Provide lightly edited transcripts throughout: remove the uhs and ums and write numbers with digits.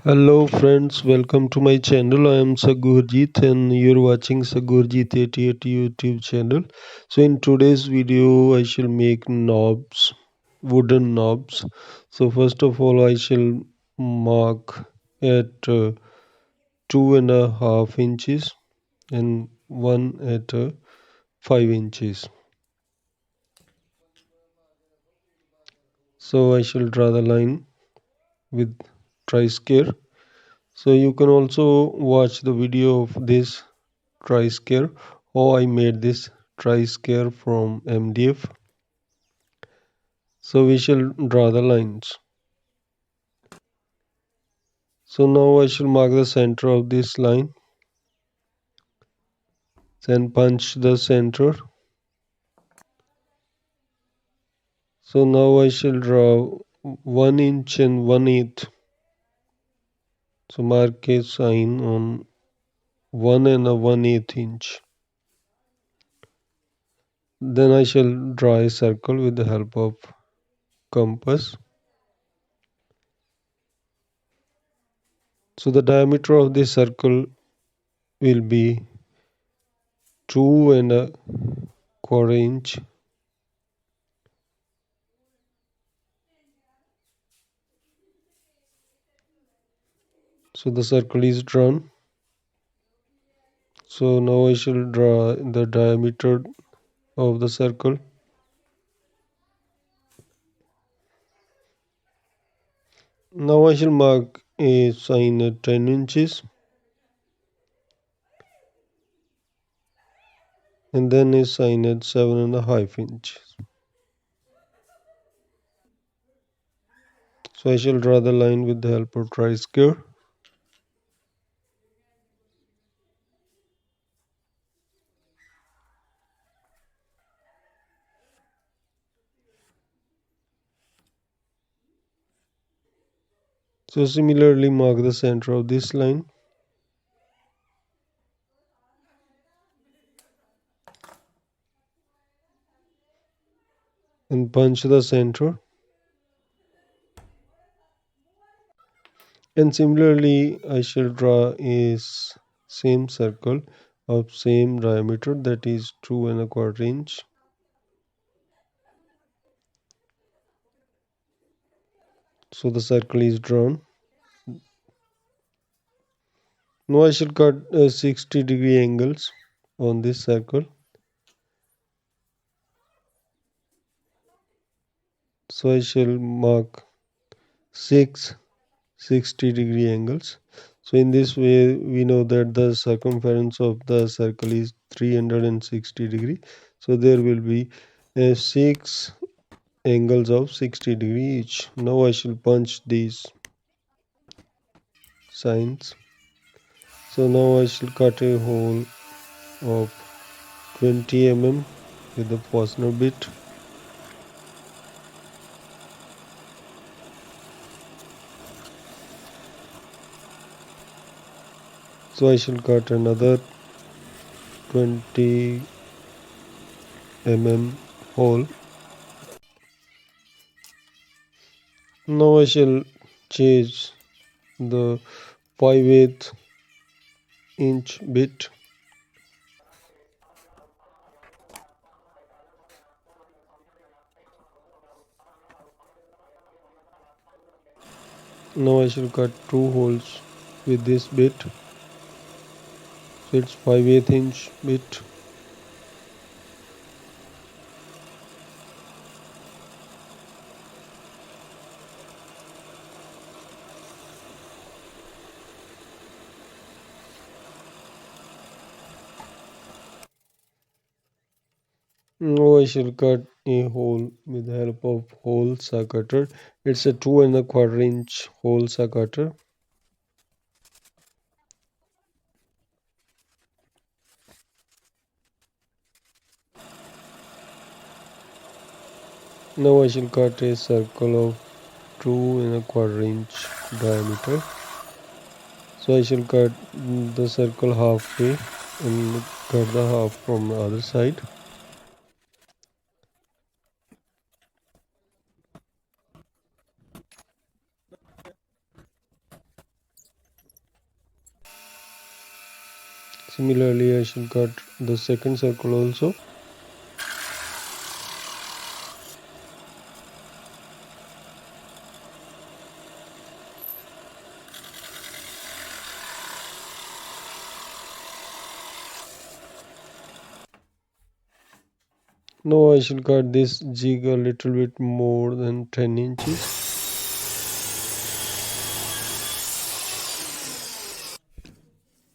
Hello friends, welcome to my channel. I am Sagurjit and you're watching Sagurjit 88 YouTube channel. So in today's video I shall make knobs, wooden knobs. So first of all I shall mark at 2.5 inches and one at 5 inches. So I shall draw the line with tri-scale. So you can also watch the video of this tri-scale, how I made this tri-scale from MDF. So we shall draw the lines. So now I shall mark the center of this line, then punch the center. So now I shall draw 1 inch and 1/8. So mark a sign on 1 and 1/8 inch. Then I shall draw a circle with the help of compass. So the diameter of this circle will be 2.25 inch. So the circle is drawn. So now I shall draw the diameter of the circle. Now I shall mark a sign at 10 inches and then a sign at 7.5 inches. So I shall draw the line with the help of tri-scale. So similarly mark the center of this line. And punch the center. And similarly I shall draw a same circle of same diameter, that is 2.25 inch. So the circle is drawn. Now I shall cut 60-degree angles on this circle. So I shall mark 6 60-degree angles. So in this way we know that the circumference of the circle is 360 degree. So there will be 6 angles of 60 degree each. Now I shall punch these signs. So now I shall cut a hole of 20 mm with the Forstner bit. So I shall cut another 20 mm hole. Now I shall change the 5/8 inch bit. Now I shall cut two holes with this bit. So it's 5/8 inch bit. Now I shall cut a hole with the help of hole saw cutter. It's a 2.25 inch hole saw cutter. Now I shall cut a circle of 2.25 inch diameter. So I shall cut the circle halfway and cut the half from the other side. Similarly, I shall cut the second circle also. Now I shall cut this jig a little bit more than 10 inches.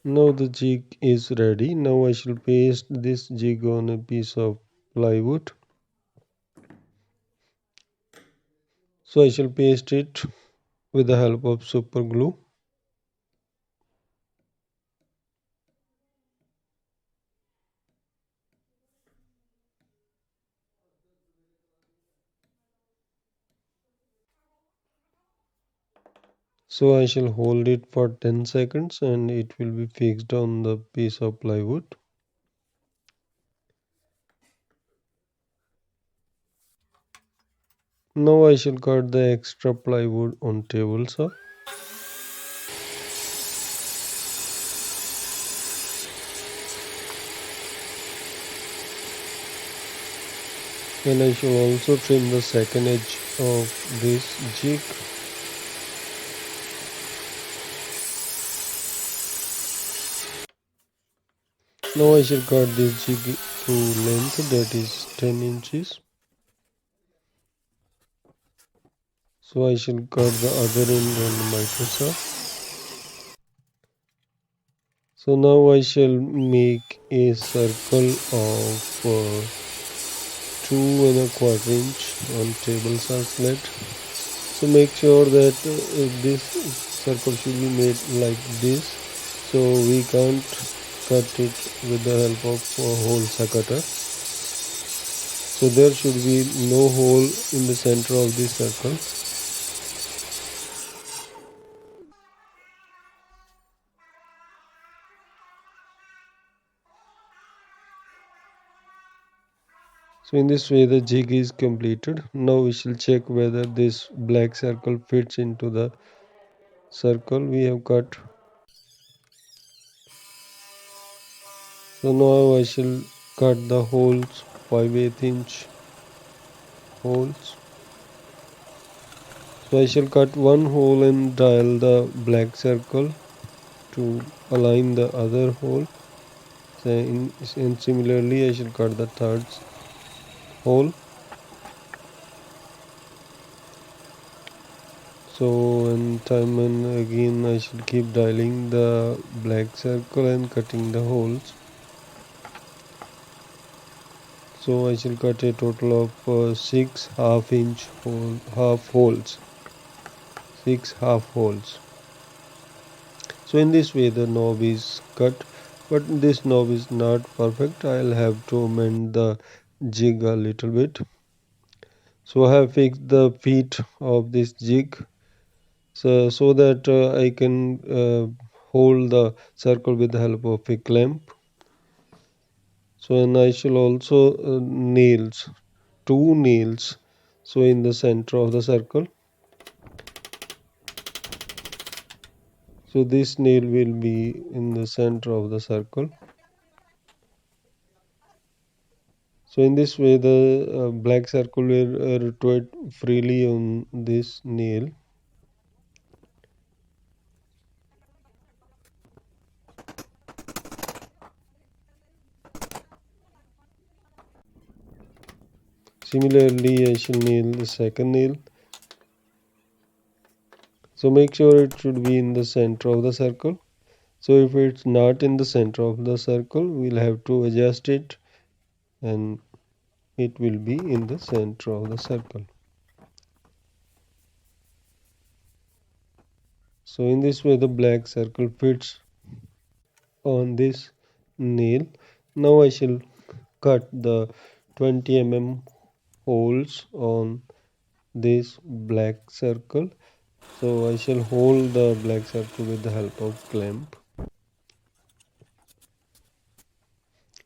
Now the jig is ready. Now I shall paste this jig on a piece of plywood. So I shall paste it with the help of super glue. So I shall hold it for 10 seconds and it will be fixed on the piece of plywood. Now I shall cut the extra plywood on table saw. And I shall also trim the second edge of this jig. Now I shall cut this jig to length, that is 10 inches. So I shall cut the other end on the miter saw. So now I shall make a circle of 2¼ inch on table saw sled. So make sure that this circle should be made like this. So we can't cut it with the help of a hole saw cutter. So there should be no hole in the center of this circle. So in this way the jig is completed. Now we shall check whether this black circle fits into the circle we have cut. So now I shall cut the holes, 5/8 inch holes. So I shall cut one hole and dial the black circle to align the other hole. And similarly I shall cut the third hole. So and time and again I shall keep dialing the black circle and cutting the holes. So I shall cut a total of 6 half-inch half holes. 6 half holes. So in this way the knob is cut, but this knob is not perfect. I'll have to amend the jig a little bit. So I have fixed the feet of this jig so that I can hold the circle with the help of a clamp. So and I shall also nails, two nails, so in the center of the circle. So this nail will be in the center of the circle. So in this way the black circle will rotate freely on this nail. Similarly I shall nail the second nail. So make sure it should be in the center of the circle. So if it's not in the center of the circle, we'll have to adjust it and it will be in the center of the circle. So in this way the black circle fits on this nail. Now I shall cut the 20 mm holes on this black circle. So I shall hold the black circle with the help of clamp.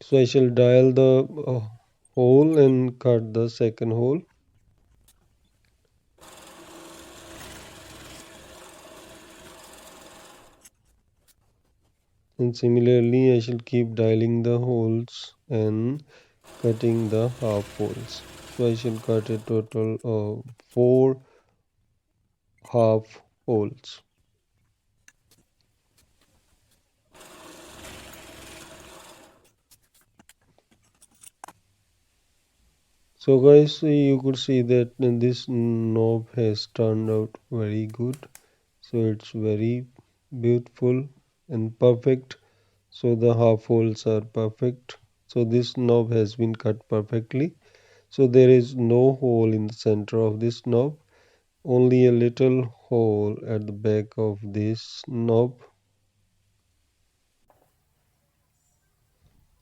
So I shall dial the hole and cut the second hole. And similarly, I shall keep dialing the holes and cutting the half holes. So I shall cut a total of four half holes. So guys, you could see that this knob has turned out very good. So it's very beautiful and perfect. So the half holes are perfect. So this knob has been cut perfectly. So there is no hole in the center of this knob, only a little hole at the back of this knob.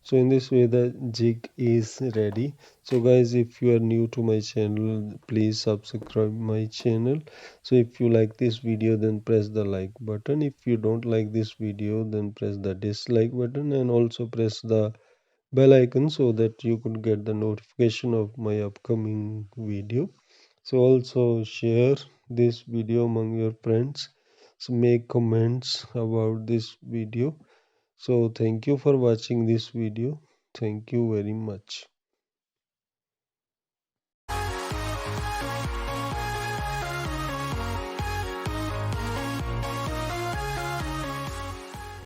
So in this way the jig is ready. So guys, if you are new to my channel, please subscribe my channel. So if you like this video, then press the like button. If you don't like this video, then press the dislike button, and also press the bell icon so that you could get the notification of my upcoming video. So also share this video among your friends. So make comments about this video. So thank you for watching this video. Thank you very much.